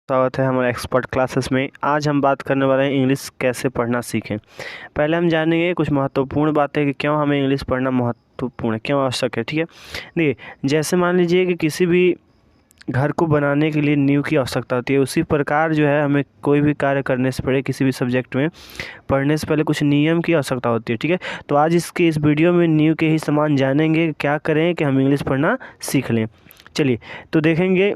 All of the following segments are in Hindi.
स्वागत है हमारे एक्सपर्ट क्लासेस में। आज हम बात करने वाले हैं इंग्लिश कैसे पढ़ना सीखें। पहले हम जानेंगे कुछ महत्वपूर्ण बातें कि क्यों हमें इंग्लिश पढ़ना महत्वपूर्ण है, क्यों आवश्यक है। ठीक है, देखिए जैसे मान लीजिए कि किसी भी घर को बनाने के लिए नींव की आवश्यकता होती है, उसी प्रकार जो है हमें कोई भी कार्य करने से पहले किसी भी सब्जेक्ट में पढ़ने से पहले कुछ नियम की आवश्यकता होती है। ठीक है, तो आज इस वीडियो में नींव के ही समान जानेंगे क्या करें कि हम इंग्लिश पढ़ना सीख लें। चलिए तो देखेंगे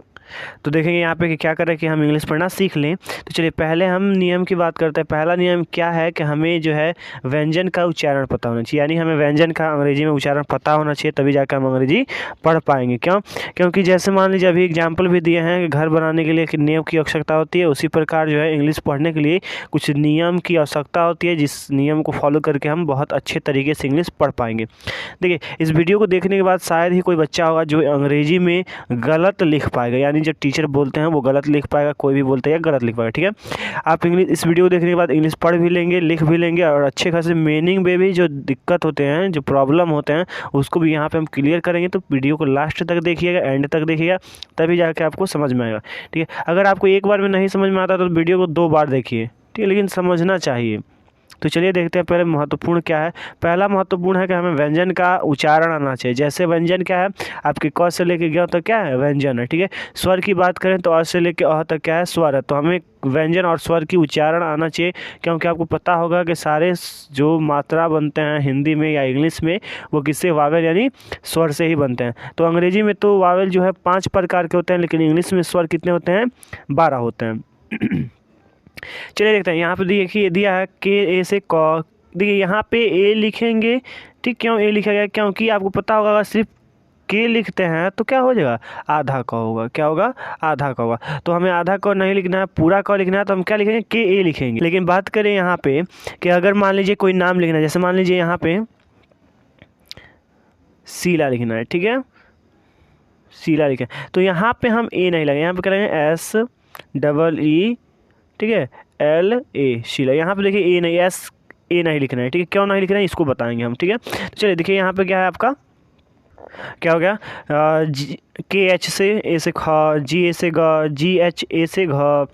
यहाँ पे कि क्या करें कि हम इंग्लिश पढ़ना सीख लें। तो चलिए पहले हम नियम की बात करते हैं। पहला नियम क्या है कि हमें जो है व्यंजन का उच्चारण पता होना चाहिए, यानी हमें व्यंजन का अंग्रेजी में उच्चारण पता होना चाहिए, तभी जाकर हम अंग्रेजी पढ़ पाएंगे। क्योंकि जैसे मान लीजिए अभी एग्जाम्पल भी दिए हैं कि घर बनाने के लिए एक नियम की आवश्यकता होती है, उसी प्रकार जो है इंग्लिश पढ़ने के लिए कुछ नियम की आवश्यकता होती है, जिस नियम को फॉलो करके हम बहुत अच्छे तरीके से इंग्लिश पढ़ पाएंगे। देखिए इस वीडियो को देखने के बाद शायद ही कोई बच्चा होगा जो अंग्रेजी में गलत लिख पाएगा, यानी जो टीचर बोलते हैं वो गलत लिख पाएगा, कोई भी बोलते हैं गलत लिख पाएगा। ठीक है, आप इंग्लिश इस वीडियो को देखने के बाद इंग्लिश पढ़ भी लेंगे, लिख भी लेंगे, और अच्छे खासे मीनिंग में भी जो दिक्कत होते हैं, जो प्रॉब्लम होते हैं, उसको भी यहाँ पे हम क्लियर करेंगे। तो वीडियो को लास्ट तक देखिएगा, एंड तक देखिएगा, तभी जाके आपको समझ में आएगा। ठीक है, अगर आपको एक बार में नहीं समझ में आता तो वीडियो को 2 बार देखिए। ठीक है, लेकिन समझना चाहिए। तो चलिए देखते हैं पहले महत्वपूर्ण क्या है। पहला महत्वपूर्ण है कि हमें व्यंजन का उच्चारण आना चाहिए। जैसे व्यंजन क्या है, आपके क से लेके ग तक क्या है, व्यंजन है। ठीक है, स्वर की बात करें तो अ से लेके अ तक क्या है, स्वर है। तो हमें व्यंजन और स्वर की उच्चारण आना चाहिए, क्योंकि आपको पता होगा कि सारे जो मात्रा बनते हैं हिंदी में या इंग्लिश में, वो किससे, वावेल यानी स्वर से ही बनते हैं। तो अंग्रेजी में तो वावेल जो है 5 प्रकार के होते हैं, लेकिन इंग्लिश में स्वर कितने होते हैं, 12 होते हैं। चलिए देखते हैं, यहाँ पे देखिए दिया है के ए से क। देखिए यहाँ पे ए लिखेंगे। ठीक, क्यों ए लिखा गया, क्योंकि आपको पता होगा अगर सिर्फ के लिखते हैं तो क्या हो जाएगा, आधा क होगा। क्या होगा, आधा क होगा। तो हमें आधा क नहीं लिखना है, पूरा क लिखना है, तो हम क्या लिखेंगे, के ए लिखेंगे। लेकिन बात करें यहाँ पे कि अगर मान लीजिए कोई नाम लिखना है, जैसे मान लीजिए यहाँ पे शीला लिखना है। ठीक है, शीला लिखें, तो यहाँ पे हम ए नहीं लगेंगे, यहाँ पे करेंगे एस डबल ई, ठीक है, एल ए, शीला। यहाँ पे देखिए ए नहीं, एस ए नहीं लिखना है। ठीक है, क्यों नहीं लिखना है इसको बताएंगे हम। ठीक है, तो चलिए देखिए यहाँ पे क्या है आपका, क्या हो गया, के एच से ए से ख, जी ए से ग, जी एच ए से घ,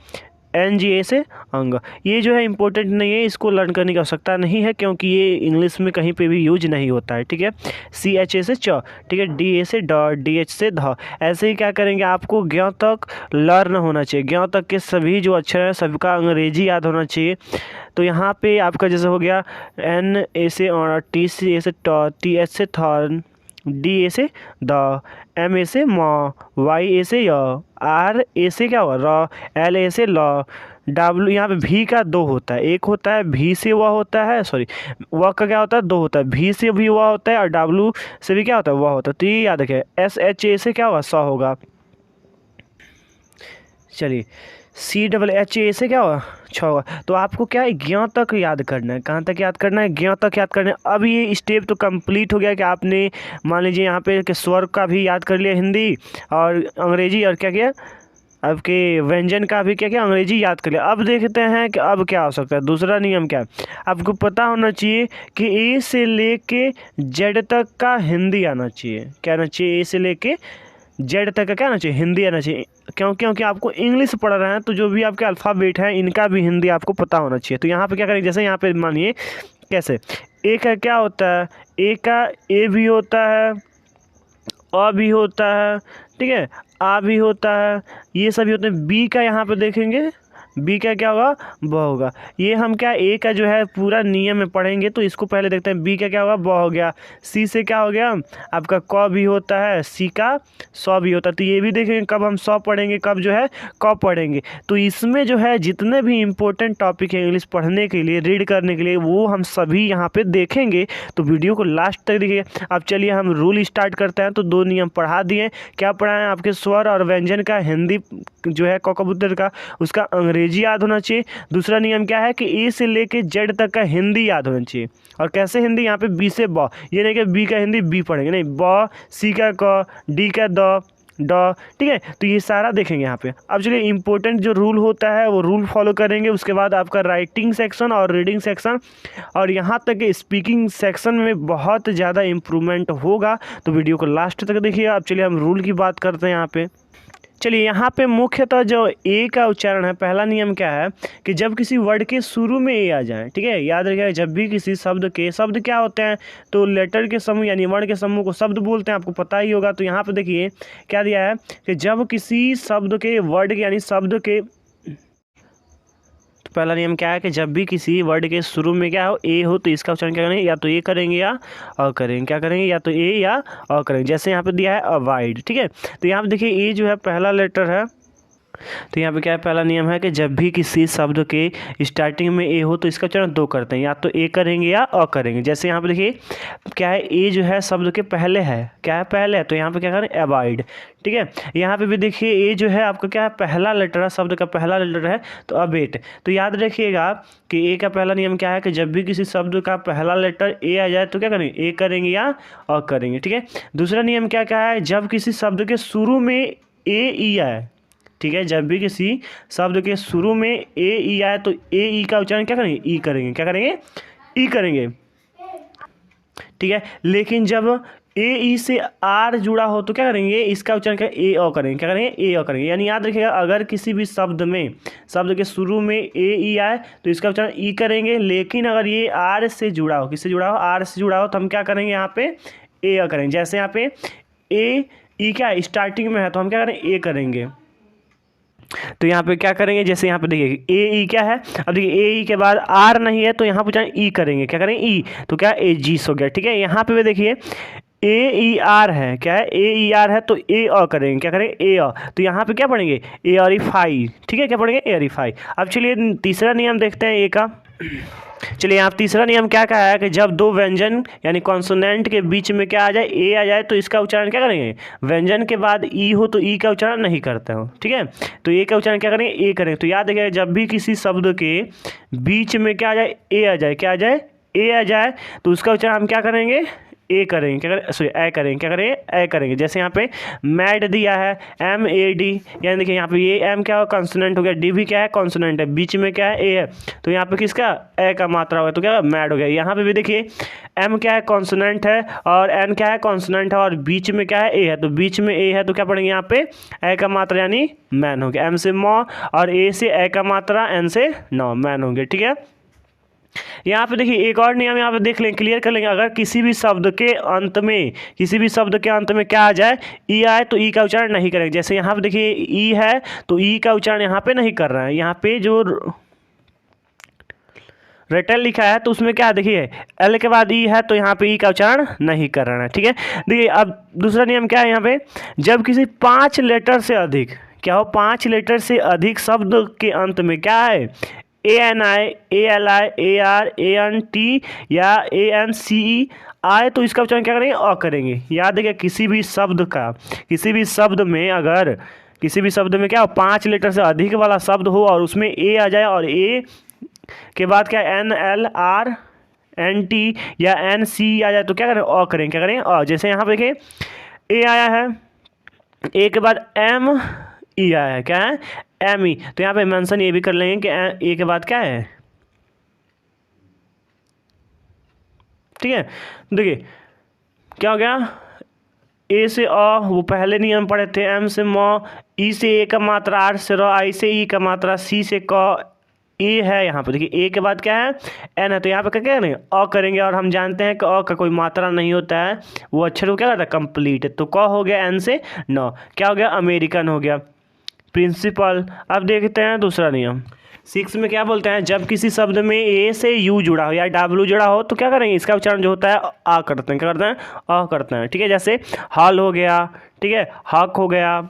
एन जी ए से अंग। ये जो है इंपॉर्टेंट नहीं है, इसको लर्न करने की आवश्यकता नहीं है, क्योंकि ये इंग्लिश में कहीं पे भी यूज नहीं होता है। ठीक है, सी एच ए से च, ठीक है, डी ए से ड, डी एच से ध। ऐसे ही क्या करेंगे, आपको ज्ञ तक लर्न होना चाहिए। ज्ञ तक के सभी जो अक्षर हैं सबका अंग्रेजी याद होना चाहिए। तो यहाँ पे आपका जैसे हो गया एन ए से और, टी सी ए से ट, टी एच से थ, डी ए से द, एम ए से म, वाई ए से य, आर ए से क्या हुआ र, एल ए से ल, डब्ल्यू, यहाँ पे भी का 2 होता है, एक होता है भी से वह होता है, सॉरी वह का क्या होता है, 2 होता है, भी से भी वह होता है और डब्ल्यू से भी क्या होता है, वह होता है। तो ये याद रखें, एस एच ए से क्या होगा, स होगा। चलिए सी डबल एच ए से क्या होगा, 6 होगा। तो आपको क्या है, ज्ञ तक याद करना है। कहाँ तक याद करना है, ज्ञ तक याद करना है। अब ये स्टेप तो कंप्लीट हो गया कि आपने मान लीजिए यहाँ पे कि स्वर का भी याद कर लिया, हिंदी और अंग्रेजी, और क्या किया, आपके व्यंजन का भी क्या किया, अंग्रेजी याद कर लिया। अब देखते हैं कि अब क्या हो सकता है। दूसरा नियम क्या है, आपको पता होना चाहिए कि ए से लेके जेड तक का हिंदी आना चाहिए। क्या आना चाहिए, ए से लेके जेड तक का क्या आना चाहिए, हिंदी आना चाहिए। क्योंकि आपको इंग्लिश पढ़ रहे हैं, तो जो भी आपके अल्फ़ाबेट हैं इनका भी हिंदी आपको पता होना चाहिए। तो यहाँ पे क्या करेंगे, जैसे यहाँ पे मानिए कैसे, ए का क्या होता है, ए का ए भी होता है, अ भी होता है, ठीक है, आ भी होता है, ये सभी होते हैं। बी का यहाँ पे देखेंगे, बी का क्या होगा, ब होगा। ये हम क्या ए का जो है पूरा नियम में पढ़ेंगे, तो इसको पहले देखते हैं। बी का क्या होगा, ब हो गया। सी से क्या हो गया, आपका क भी होता है, सी का सौ भी होता है। तो ये भी देखेंगे कब हम सौ पढ़ेंगे, कब जो है क पढ़ेंगे। तो इसमें जो है जितने भी इम्पोर्टेंट टॉपिक है इंग्लिश पढ़ने के लिए, रीड करने के लिए, वो हम सभी यहाँ पे देखेंगे। तो वीडियो को लास्ट तक देखिए। अब चलिए हम रूल स्टार्ट करते हैं। तो 2 नियम पढ़ा दिए। क्या पढ़ाएं, आपके स्वर और व्यंजन का हिंदी जो है क कबूतर का, उसका अंग्रेजी याद होना चाहिए। दूसरा नियम क्या है कि ए से लेके जेड तक का हिंदी याद होना चाहिए। और कैसे हिंदी, यहाँ पे बी से ब, ये नहीं कि बी का हिंदी बी पढ़ेंगे, नहीं, ब, सी का क, डी का द, ठीक है। तो ये सारा देखेंगे यहाँ पे। अब चलिए इंपॉर्टेंट जो रूल होता है वो रूल फॉलो करेंगे। उसके बाद आपका राइटिंग सेक्शन और रीडिंग सेक्शन और यहाँ तक कि स्पीकिंग सेक्शन में बहुत ज़्यादा इम्प्रूवमेंट होगा। तो वीडियो को लास्ट तक देखिए। अब चलिए हम रूल की बात करते हैं यहाँ पे। चलिए यहाँ पे मुख्यतः जो ए का उच्चारण है, पहला नियम क्या है कि जब किसी वर्ड के शुरू में ए आ जाए, ठीक है, याद रखिएगा, जब भी किसी शब्द के, शब्द क्या होते हैं, तो लेटर के समूह यानी वर्ण के समूह को शब्द बोलते हैं, आपको पता ही होगा। तो यहाँ पे देखिए क्या दिया है कि जब किसी शब्द के, वर्ड के यानी शब्द के, तो पहला नियम क्या है कि जब भी किसी वर्ड के शुरू में क्या हो, ए हो, तो इसका उच्चारण क्या करेंगे, या तो ए करेंगे या अ करेंगे, क्या करेंगे, या तो ए या अ करेंगे। जैसे यहाँ पे दिया है अवॉइड, ठीक है, तो यहाँ पे देखिए ए जो है पहला लेटर है, तो यहाँ पे क्या है, पहला नियम है कि जब भी किसी शब्द के स्टार्टिंग में ए हो तो इसका उच्चारण दो करते हैं, या तो ए करेंगे या अ करेंगे। जैसे यहाँ पे देखिए क्या है, ए जो है शब्द के पहले है, क्या है, पहले है, तो यहाँ पे क्या करें, अवॉइड, ठीक है। यहाँ पे भी देखिए ए जो है आपका क्या है, पहला लेटर है, शब्द का पहला लेटर है, तो अबेट। तो याद रखिएगा कि ए का पहला नियम क्या है कि जब भी किसी शब्द का पहला लेटर ए आ जाए तो क्या करेंगे, ए करेंगे या अ करेंगे, ठीक है। दूसरा नियम क्या क्या है, जब किसी शब्द के शुरू में ए ई आए, ठीक है, जब भी किसी शब्द के शुरू में ए ई आए तो ए ई का उच्चारण क्या करेंगे, ई करेंगे, क्या करेंगे, ई करेंगे, ठीक है। लेकिन जब ए ई से आर जुड़ा हो तो क्या करेंगे, इसका उच्चारण क्या, ए ओ करेंगे, क्या करेंगे, ए ओ करेंगे। यानी याद रखिएगा, अगर किसी भी शब्द में, शब्द के शुरू में ए ई आए तो इसका उच्चारण ई करेंगे, लेकिन अगर ये आर से जुड़ा हो, किससे जुड़ा हो, आर से जुड़ा हो, तो हम क्या करेंगे, यहाँ पे ए ओ करेंगे। जैसे यहाँ पे ए ई क्या है, स्टार्टिंग में है, तो हम क्या करें, ए करेंगे, तो यहाँ पे क्या करेंगे, जैसे यहाँ पे देखिए ए ई क्या है, अब देखिए ए ई के बाद आर नहीं है तो यहाँ पे ई करेंगे, क्या करेंगे, ई, तो क्या ए जीस हो गया, ठीक है। यहाँ पे भी देखिए ए ई आर है, क्या है, ए ई आर है, तो ए अ करेंगे, क्या करेंगे, ए अ, तो यहाँ पे क्या पढ़ेंगे, एरिफाई, ठीक है, क्या पढ़ेंगे, एरिफाई। अब चलिए तीसरा नियम देखते हैं ए का। चलिए यहाँ तीसरा नियम क्या कहा है कि जब दो व्यंजन यानी कॉन्सोनेंट के बीच में क्या आ जाए, ए आ जाए, तो इसका उच्चारण क्या करेंगे, व्यंजन के बाद ई हो तो ई का उच्चारण नहीं करते हो, ठीक है, तो ए का उच्चारण क्या करेंगे, ए करेंगे। तो याद रखिएगा, जब भी किसी शब्द के बीच में क्या आ जाए, ए आ जाए, क्या आ जाए, ए आ जाए, तो उसका उच्चारण हम क्या करेंगे, ए करेंगे, क्या करें, सॉरी ए करेंगे, क्या करेंगे, ए करेंगे। जैसे यहाँ पे मैड दिया है, एम ए डी, यानी देखिए यहाँ पे ये एम क्या हो, कॉन्सोनेंट हो गया, डी भी क्या है, कॉन्सोनेंट है, बीच में क्या है, ए है, तो यहाँ पे किसका, ए का मात्रा हो गया, तो क्या मैड हो गया। यहाँ पे भी देखिए एम क्या है, कॉन्सोनेंट है, और एन क्या है, कॉन्सोनेंट है, और बीच में क्या है, ए है, तो बीच में ए है, तो क्या पढ़ेंगे यहाँ पे, ए का मात्रा यानी मैन हो गया। एम से मॉ और ए से ए का मात्रा, एन से नौ, मैन हो गया, ठीक है। यहाँ पे देखिए एक और नियम यहाँ पे देख लेंगे, क्लियर कर लेंगे। अगर किसी भी शब्द के अंत में, किसी भी शब्द के अंत में क्या आ जाए, ई आए, तो ई का उच्चारण नहीं करेंगे। जैसे यहाँ पे देखिए ई है तो ई का उच्चारण यहाँ पे नहीं कर रहे हैं, यहाँ पे जो रिटर्न लिखा है तो उसमें क्या देखिए एल के बाद ई है, तो यहाँ पे ई का उच्चारण नहीं कर रहा है, ठीक है। देखिए अब दूसरा नियम क्या है यहाँ पे, जब किसी 5 लेटर से अधिक, क्या हो, 5 लेटर से अधिक शब्द के अंत में क्या है, A N I, A L I, A R, A N T या ए एन सी ई आए, तो इसका उच्चारण क्या करेंगे, अ करेंगे। याद है किसी भी शब्द का, किसी भी शब्द में, अगर किसी भी शब्द में क्या हो, 5 लेटर से अधिक वाला शब्द हो और उसमें ए आ जाए, और ए के बाद क्या, N L R N T या एन सी आ जाए, तो क्या करें, अ करें, क्या करें, अ। जैसे यहाँ पे देखिए ए आया है, ए के बाद एम ई आया है, क्या है, एम ई, तो यहाँ पे मेंशन ये भी कर लेंगे कि ए के बाद क्या है, ठीक है। देखिए क्या हो गया, ए से अ वो पहले नियम पढ़े थे, एम से म, ई से ए का मात्रा, आर से र, आई से ई का मात्रा, सी से क, ए है। यहाँ पे देखिए ए के बाद क्या है, एन है, तो यहाँ पे क्या करेंगे, अ करेंगे, और हम जानते हैं कि अ का कोई मात्रा नहीं होता है, वो अक्षर को क्या करता है, कंप्लीट है। तो क हो गया, एन से न, क्या हो गया, अमेरिकन हो गया, प्रिंसिपल। अब देखते हैं दूसरा नियम 6 में क्या बोलते हैं, जब किसी शब्द में ए से यू जुड़ा हो या डब्ल्यू जुड़ा हो तो क्या करेंगे, इसका उच्चारण जो होता है आ करते हैं, क्या करते हैं, अ करते हैं, ठीक है। जैसे हॉल हो गया, ठीक है, हक हो गया।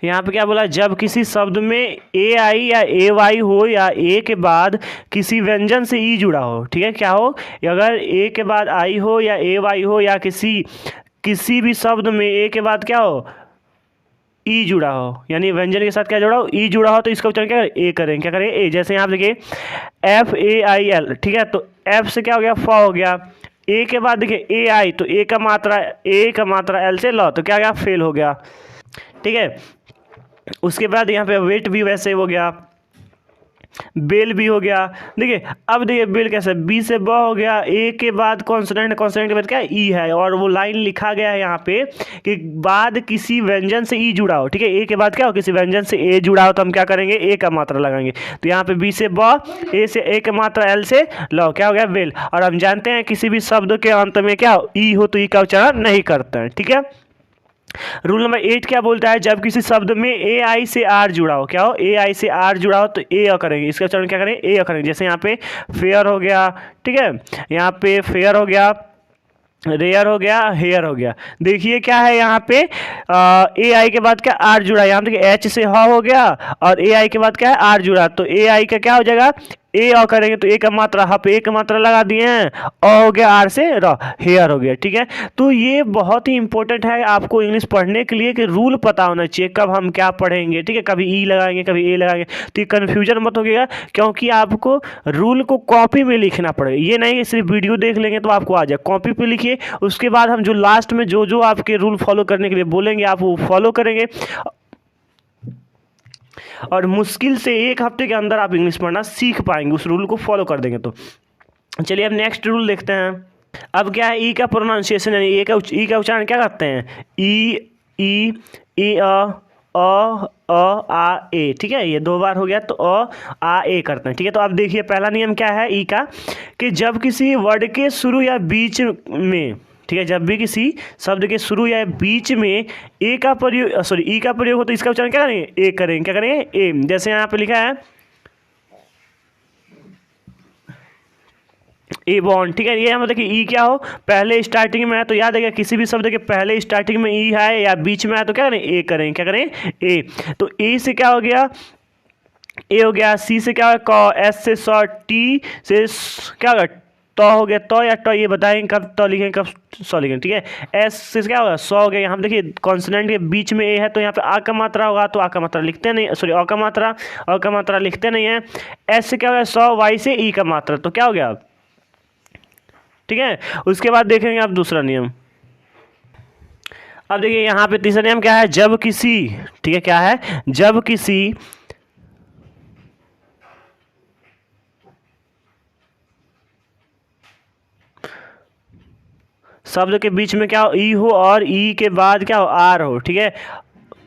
यहाँ पे क्या बोला, जब किसी शब्द में ए आई या ए वाई हो या ए के बाद किसी व्यंजन से ई जुड़ा हो, ठीक है, क्या हो, अगर ए के बाद आई हो या ए वाई हो या किसी भी शब्द में ए के बाद क्या हो, ई जुड़ा हो, यानी व्यंजन के साथ क्या जुड़ा हो, ई जुड़ा हो, तो इसका उच्चारण क्या करें, ए करें, क्या करें, ए। जैसे यहाँ देखिए एफ ए आई एल, ठीक है, तो एफ से क्या हो गया, फ हो गया, ए के बाद देखिए ए आई, तो ए का मात्रा एल से ल, तो क्या गया, फेल हो गया, ठीक है। उसके बाद यहाँ पे वेट भी वैसे हो गया, बेल भी हो गया। देखिए अब देखिए बेल कैसे, बी से ब हो गया, ए के बाद कॉन्सोनेंट, कॉन्सोनेंट के बाद क्या ई है, और वो लाइन लिखा गया है यहाँ पे कि बाद किसी व्यंजन से ई जुड़ा हो। ठीक है, ए के बाद क्या हो, किसी व्यंजन से ए जुड़ा हो तो हम क्या करेंगे, ए का मात्रा लगाएंगे। तो यहाँ पे बी से ब, ए से ए का मात्रा, एल से ल, क्या हो गया बेल। और हम जानते हैं किसी भी शब्द के अंत में क्या हो, ई हो तो ई का उच्चारण नहीं करते हैं। ठीक है, रूल नंबर 8 क्या बोलता है, जब किसी शब्द में ए आई से आर जुड़ा हो, क्या हो, ए आई से आर जुड़ा हो तो ए करेंगे, इसका उच्चारण क्या करें, ए करेंगे। जैसे यहाँ पे फेयर हो गया, ठीक है, यहाँ पे फेयर हो गया, रेयर हो गया, हेयर हो गया। देखिए क्या है यहाँ पे, ए आई के बाद क्या आर जुड़ा है, यहाँ देखिए एच से ह हो गया, और ए आई के बाद क्या है आर जुड़ा, तो ए आई का क्या हो जाएगा, ए और करेंगे तो ए का मात्रा, ह पे ए का मात्रा लगा दिए हैं, अ हो गया, आर से र, हेयर हो गया। ठीक है, तो ये बहुत ही इंपॉर्टेंट है आपको इंग्लिश पढ़ने के लिए कि रूल पता होना चाहिए कब हम क्या पढ़ेंगे। ठीक है, कभी ई लगाएंगे कभी ए लगाएंगे, तो ये कन्फ्यूजन मत होगा, क्योंकि आपको रूल को कॉपी में लिखना पड़ेगा। ये नहीं कि सिर्फ वीडियो देख लेंगे तो आपको आ जाए, कॉपी पे लिखिए, उसके बाद हम जो लास्ट में जो जो आपके रूल फॉलो करने के लिए बोलेंगे आप वो फॉलो करेंगे, और मुश्किल से 1 हफ्ते के अंदर आप इंग्लिश पढ़ना सीख पाएंगे उस रूल को फॉलो कर देंगे तो। चलिए अब नेक्स्ट रूल देखते हैं। अब क्या है, ई का प्रोनाउंसिएशन, यानी ई का उच्चारण क्या करते हैं, ई ई आ ए। ठीक है, ये 2 बार हो गया तो आ ए करते हैं। ठीक है, तो अब देखिए पहला नियम क्या है ई का, कि जब किसी वर्ड के शुरू या बीच में, ठीक है, जब भी किसी शब्द के शुरू या बीच में ए का प्रयोग, सॉरी ई का प्रयोग हो तो इसका उच्चारण क्या करेंगे, ए करेंगे। क्या करेंगे, ए। जैसे यहाँ पे लिखा है ए बॉन्ड। ठीक है, ये मतलब कि ई क्या हो, पहले स्टार्टिंग में है तो याद है किसी भी शब्द के पहले स्टार्टिंग में ई है या बीच में है तो क्या करें, ए करें। क्या करें, ए। तो ए से क्या हो गया, ए हो गया, सी से क्या हो गया, एस से सौ, टी से क्या होगा, तो हो गया, तो या तो ये बताएंगे कब तो लिखेंगे कब सौ लिखेंगे। ठीक है, एस से क्या होगा, सौ हो गया। यहाँ देखिए कॉन्सोनेंट के बीच में ए है तो यहाँ पे आ का मात्रा होगा तो आ का मात्रा लिखते नहीं, सॉरी अ का मात्रा लिखते नहीं है। एस से क्या होगा, सौ, वाई से ई का मात्रा, तो क्या हो गया। ठीक है, उसके बाद देखेंगे आप दूसरा नियम। अब देखिए यहाँ पे तीसरा नियम क्या है, जब किसी, ठीक है क्या है, जब किसी शब्द के बीच में क्या हो, ई हो, और ई के बाद क्या हो, आर हो। ठीक है,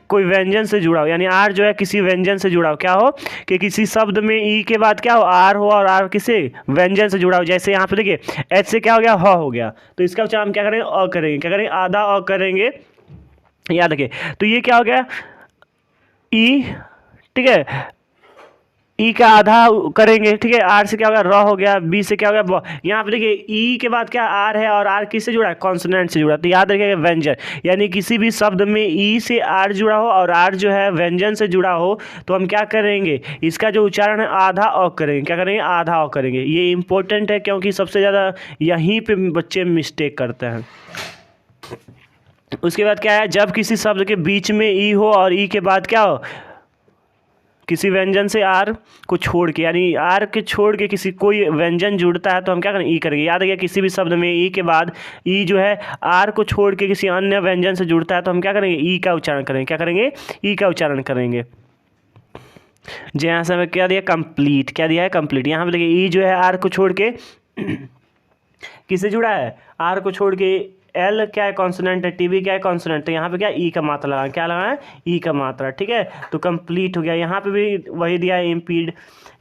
कोई व्यंजन से जुड़ा हो, यानी आर जो है किसी व्यंजन से जुड़ा हो, क्या हो कि किसी शब्द में ई के बाद क्या हो, आर हो, और आर किसी व्यंजन से जुड़ा हो। जैसे यहाँ पे देखिए एच से क्या हो गया, ह हो गया, तो इसका उच्चारण हम क्या करेंगे, अ करेंगे। क्या करेंगे, आधा अ करेंगे, याद रखिए। तो ये क्या हो गया, ई। ठीक है, ई का आधा करेंगे। ठीक है, आर से क्या हो गया, र हो गया, बी से क्या हो गया, ब। यहाँ पे देखिए ई के बाद क्या आर है, और आर किससे जुड़ा है, कॉन्सोनेंट से जुड़ा है। तो याद रखिएगा व्यंजन, यानी किसी भी शब्द में ई से आर जुड़ा हो और आर जो है व्यंजन से जुड़ा हो तो हम क्या करेंगे, इसका जो उच्चारण है आधा अ करेंगे। क्या करेंगे, आधा अ करेंगे। ये इंपॉर्टेंट है क्योंकि सबसे ज़्यादा यहीं पे बच्चे मिस्टेक करते हैं। उसके बाद क्या है, जब किसी शब्द के बीच में ई हो और ई के बाद क्या हो, किसी व्यंजन से आर को छोड़ के, यानी आर के छोड़ के किसी कोई व्यंजन जुड़ता है तो हम क्या करेंगे, ई करेंगे। याद रखिए किसी भी शब्द में ई के बाद ई जो है आर को छोड़ के किसी अन्य व्यंजन से जुड़ता है तो हम क्या करेंगे, ई का उच्चारण करेंगे। क्या करेंगे, ई का उच्चारण करेंगे। जी यहाँ से हमें क्या दिया, कंप्लीट। क्या दिया है, कंप्लीट। यहाँ पे देखिए ई जो है आर को छोड़ के किससे जुड़ा है, आर को छोड़ के। एल क्या है, कॉन्सोनेंट है, टी भी क्या है, कॉन्सोनेंट। तो यहाँ पे क्या ई का मात्रा लगा, क्या लगा है, ई का मात्रा। ठीक है, तो कंप्लीट हो गया। यहाँ पे भी वही दिया है, इम्पीड।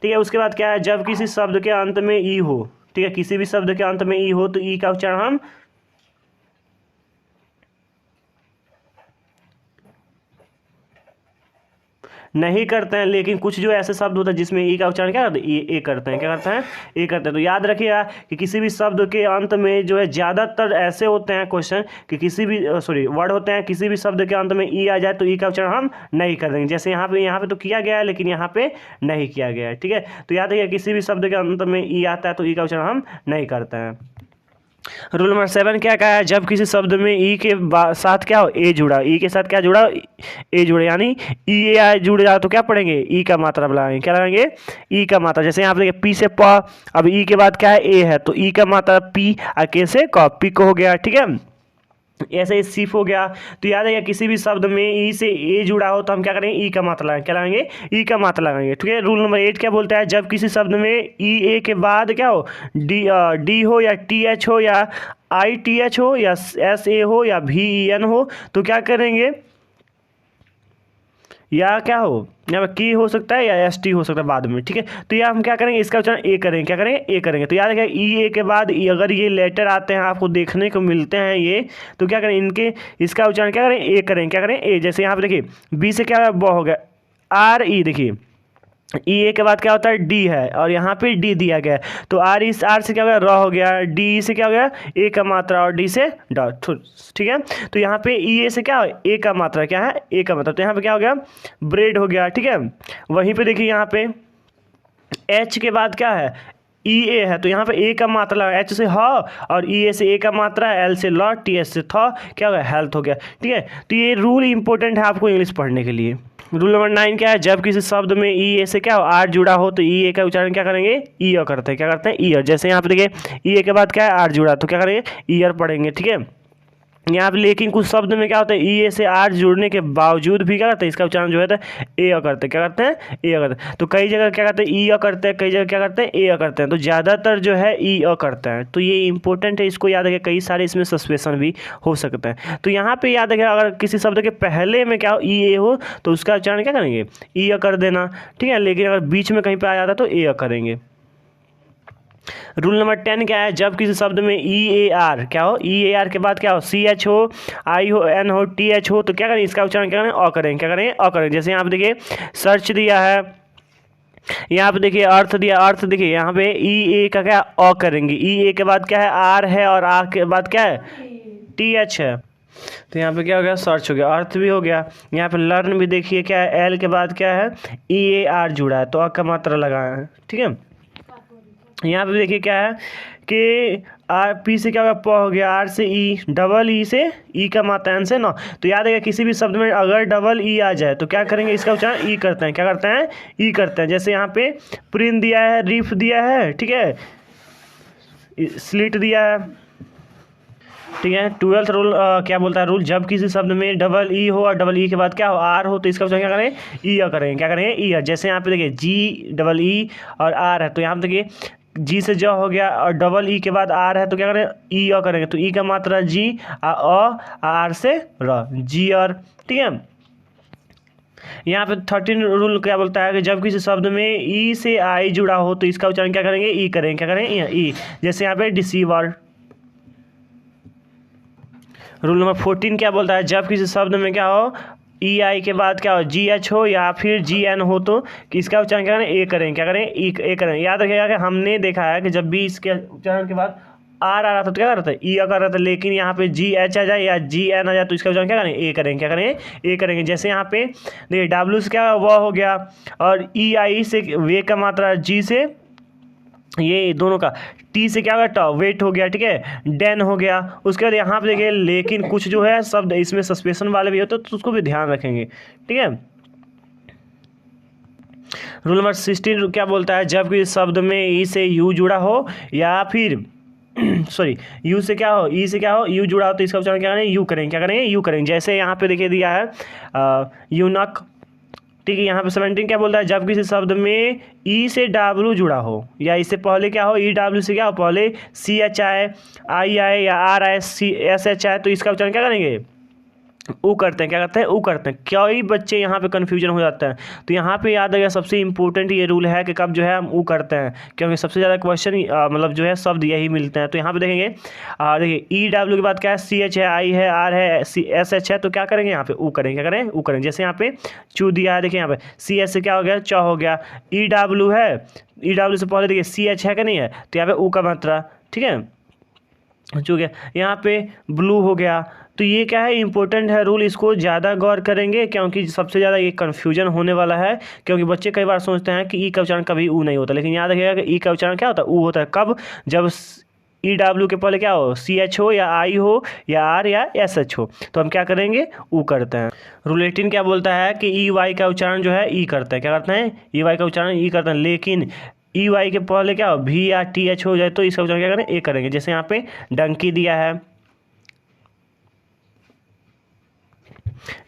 ठीक है, उसके बाद क्या है, जब किसी शब्द के अंत में ई हो, ठीक है, किसी भी शब्द के अंत में ई हो तो ई का उच्चारण हम नहीं करते हैं, लेकिन कुछ जो ऐसे शब्द होते हैं जिसमें ई का उच्चारण क्या करते हैं, ए करते हैं। क्या करते हैं, ए करते हैं। तो याद रखिएगा कि किसी भी शब्द के अंत में जो है ज़्यादातर ऐसे होते हैं क्वेश्चन कि किसी भी सॉरी वर्ड होते हैं, किसी भी शब्द के अंत में ई आ जाए तो ई का उच्चारण हम नहीं कर देंगे। जैसे यहाँ पे तो किया गया है लेकिन यहाँ पे नहीं किया गया है। ठीक है, तो याद रखिएगा किसी भी शब्द के अंत में ई आता है तो ई का उच्चारण हम नहीं करते हैं। रूल नंबर 7 क्या कहा है, जब किसी शब्द में ई के साथ क्या हो, ए जुड़ा, ई के साथ क्या जुड़ा, ए जुड़ा, यानी ई ए आई जुड़ जाए तो क्या पढ़ेंगे, ई का मात्रा लगाएंगे। क्या लगाएंगे, ई का मात्रा। जैसे यहाँ पे देखिए पी से प, अब ई के बाद क्या है, ए है तो ई का मात्रा पी, आ के से क, पी को हो गया। ठीक है, ऐसे ही सिफ हो गया। तो याद है किसी भी शब्द में ई से ए जुड़ा हो तो हम क्या करेंगे, ई का मात्रा लगाएंगे, क्या लगाएंगे, ई का मात्रा लगाएंगे। ठीक है। रूल नंबर 8 क्या बोलता है, जब किसी शब्द में ई ए के बाद क्या हो, डी हो या टी एच हो या आई टी एच हो या एस ए हो या वी ई एन हो तो क्या करेंगे, या क्या हो, यहाँ पे की हो सकता है या एस टी हो सकता है बाद में। ठीक है। तो यह हम क्या करेंगे, इसका उच्चारण ए करेंगे, क्या करेंगे, ए करेंगे। तो याद रखिए ई ए के बाद अगर ये लेटर आते हैं आपको देखने को मिलते हैं ये, तो क्या करें, इनके इसका उच्चारण क्या करें, ए करेंगे, क्या करें, ए। जैसे यहाँ पे देखिए बी से क्या हो गया, आर ई, देखिए ई ए के बाद क्या होता है, डी है और यहाँ पे डी दिया गया है, तो आर इस आर से क्या हो गया, र हो गया, डी से क्या हो गया, ए का मात्रा और डी से डॉट। ठीक है। तो यहाँ पे ई ए से क्या हो, ए का मात्रा, क्या है, ए का मात्रा। तो यहाँ पे क्या हो गया, ब्रेड हो गया। ठीक है। वहीं पे देखिए यहाँ पे एच के बाद क्या है, ई ए है, तो यहाँ पे ए का मात्रा लगा, एच से ह और ई ए से ए का मात्रा है, एल से ल, टी एस से थ, क्या हो गया, हेल्थ हो गया। ठीक है। तो ये रूल इंपॉर्टेंट है आपको इंग्लिश पढ़ने के लिए। रूल नंबर 9 क्या है, जब किसी शब्द में ई ए से क्या हो, आर जुड़ा हो तो ई ए का उच्चारण क्या करेंगे, ईयर करते हैं, क्या करते हैं, ईयर। जैसे यहाँ पे देखिए ई ए के बाद क्या है, आर जुड़ा, तो क्या करेंगे, ईयर पढ़ेंगे। ठीक है। यहाँ पे लेकिन कुछ शब्द में क्या होता है, ई ए से आर जुड़ने के बावजूद भी क्या करते हैं, इसका उच्चारण जो है ए अ करते हैं, क्या करते हैं, ए अ करते हैं। तो कई जगह क्या करते हैं, ई अ करते हैं, कई जगह क्या करते हैं, ए अ करते हैं। तो ज़्यादातर जो है ई अ करते हैं। तो ये इंपॉर्टेंट है, इसको याद रखिए, कई सारे इसमें सस्पेंशन भी हो सकते हैं। तो यहाँ पे याद रखिए अगर किसी शब्द के पहले में क्या हो, ई ए हो तो उसका उच्चारण क्या करेंगे, ई अ कर देना। ठीक है। लेकिन अगर बीच में कहीं पर आ जाता है तो ए अ करेंगे। रूल नंबर 10 क्या है, जब किसी शब्द में ई ए आर क्या हो, ई ए आर के बाद क्या हो, सी एच हो, आई हो, एन हो, टी एच हो तो क्या करें, इसका उच्चारण क्या करें, अ करें, क्या करें, अ करें। जैसे यहाँ पे देखिए सर्च दिया है, यहाँ पे देखिए अर्थ दिया, अर्थ देखिए यहाँ पे ई ए का क्या, अ करेंगे, ई ए के बाद क्या है, आर है और आ के बाद क्या है, टी एच है। तो यहाँ पे क्या हो गया, सर्च हो गया, अर्थ भी हो गया। यहाँ पे लर्न भी देखिए क्या है, एल के बाद क्या है, ई ए आर जुड़ा है तो अ का मात्रा लगाया है। ठीक है। यहाँ पे देखिए क्या है कि आर पी से क्या हो गया, प हो गया, आर से ई, डबल ई से ई का मात्रा, एन से न। तो याद है किसी भी शब्द में अगर डबल ई आ जाए तो क्या करेंगे, इसका उच्चारण ई करते हैं, क्या करते हैं, ई करते हैं। जैसे यहाँ पे प्रिन दिया है, रिफ दिया है, ठीक है, स्लिट दिया है। ठीक है। 12th रूल क्या बोलता है, रूल जब किसी शब्द में डबल ई हो और डबल ई के बाद क्या हो, आर हो तो इसका उच्चारण क्या करें, ई करेंगे, क्या करेंगे, ई। जैसे यहाँ पे देखिए जी डबल ई और आर है, तो यहाँ पे देखिए जी से ज हो गया और डबल ई के बाद आर है तो क्या करें, ई अ करेंगे। तो ई का मात्रा जी, आर से र, जी और। ठीक है। यहाँ पे 13 रूल क्या बोलता है कि जब किसी शब्द में ई से आई जुड़ा हो तो इसका उच्चारण क्या करेंगे, ई करेंगे, क्या करें, ई। जैसे यहाँ पे डिसीवर। रूल नंबर 14 क्या बोलता है, जब किसी शब्द में क्या हो, ई आई के बाद क्या हो, जी एच हो या फिर जी एन हो तो इसका उच्चारण क्या करें, ए करें, क्या करें, ई ए करें। याद रखिएगा कि हमने देखा है कि जब भी इसके उच्चारण के बाद आर आ रहा था तो क्या कर रहा था, ई कर रहा था, लेकिन यहाँ पे जी एच आ जाए या जी एन आ जाए तो इसका उच्चारण क्या करें, ए करेंगे, क्या करें, ए करेंगे। जैसे यहाँ पे देखिए डब्ल्यू से क्या व हो गया और ई आई से वे का मात्रा, जी से ये दोनों का, टी से क्या होगा, वेट हो गया। ठीक है। डेन हो गया। उसके बाद यहाँ पे देखिए लेकिन कुछ जो है शब्द इसमें सस्पेंशन वाले भी होते हैं तो उसको भी ध्यान रखेंगे। ठीक है। रूल नंबर 16 क्या बोलता है, जब किसी शब्द में ई से यू जुड़ा हो या फिर सॉरी यू से क्या हो, ई से क्या हो, यू जुड़ा हो तो इसका उच्चारण क्या करें, यू करेंगे, क्या करेंगे, यू करेंगे। जैसे यहाँ पे देखिए दिया है यूनक। ठीक है। यहाँ पे 17 क्या बोलता है, जब किसी शब्द में ई से डब्ल्यू जुड़ा हो या इससे पहले क्या हो, ई डब्ल्यू से क्या हो, पहले सी एच आए, आई आए या आर आए, सी एस एच आए तो इसका उच्चारण क्या करेंगे, ऊ करते हैं, क्या करते हैं, ऊ करते हैं। कई बच्चे यहाँ पे कन्फ्यूजन हो जाता है। तो यहाँ पे याद रखिएगा सबसे इंपॉर्टेंट ये रूल है कि कब जो है हम ऊ करते हैं, क्योंकि सबसे ज़्यादा क्वेश्चन मतलब जो है शब्द यही मिलते हैं। तो यहाँ पे देखेंगे देखिए ई डब्ल्यू के बाद क्या है, सी एच है, आई है, आर है, सी एस एच है तो क्या करेंगे, यहाँ पे ऊ करेंगे, क्या करें, ऊ करेंगे। जैसे यहाँ पे चू दिया है, देखिए यहाँ पे सी एच से क्या हो गया, च हो गया, ई डब्ल्यू है, ई डब्ल्यू से पहले देखिए सी एच है कि नहीं है तो यहाँ पे ऊ का मात्रा। ठीक है। हो गया। यहाँ पे ब्लू हो गया। तो ये क्या है, इंपॉर्टेंट है रूल, इसको ज़्यादा गौर करेंगे क्योंकि सबसे ज़्यादा ये कन्फ्यूजन होने वाला है। क्योंकि बच्चे कई बार सोचते हैं कि ई का उच्चारण कभी ऊ नहीं होता, लेकिन याद रखिएगा कि ई का उच्चारण क्या होता है, ऊ होता है। कब, जब ई डब्ल्यू के पहले क्या हो, सी एच हो या आई हो या आर या एस एच हो तो हम क्या करेंगे, ऊ करते हैं। रूल 18 क्या बोलता है कि ई वाई का उच्चारण जो है ई करते हैं, क्या करते हैं, ई वाई का उच्चारण ई करते हैं। लेकिन ई वाई के पहले क्या हो, भी या टी एच हो जाए तो इसका उच्चारण क्या करें, ए करेंगे। जैसे यहाँ पे डंकी दिया है,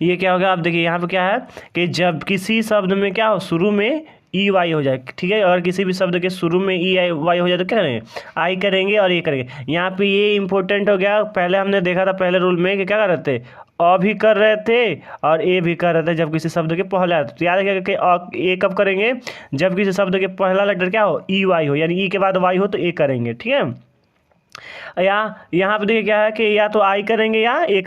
ये क्या हो गया, आप देखिए यहाँ पे क्या है कि जब किसी शब्द में क्या हो, शुरू में ई वाई हो जाए, ठीक है, और किसी भी शब्द के शुरू में ई आई वाई हो जाए तो क्या करेंगे, आई करेंगे और ये करेंगे। यहाँ पे ये इंपॉर्टेंट हो गया, पहले हमने देखा था पहले रूल में कि क्या कर रहे थे, अ भी कर रहे थे और ए भी कर रहे थे जब किसी शब्द के पहले आते। तो याद रखिएगा कि ए कब करेंगे, जब किसी शब्द के पहला लेटर क्या हो, ई वाई हो, यानी ई के बाद वाई हो तो ए करेंगे, ठीक है। यहाँ पे देखिए क्या है कि या तो आई करेंगे या एक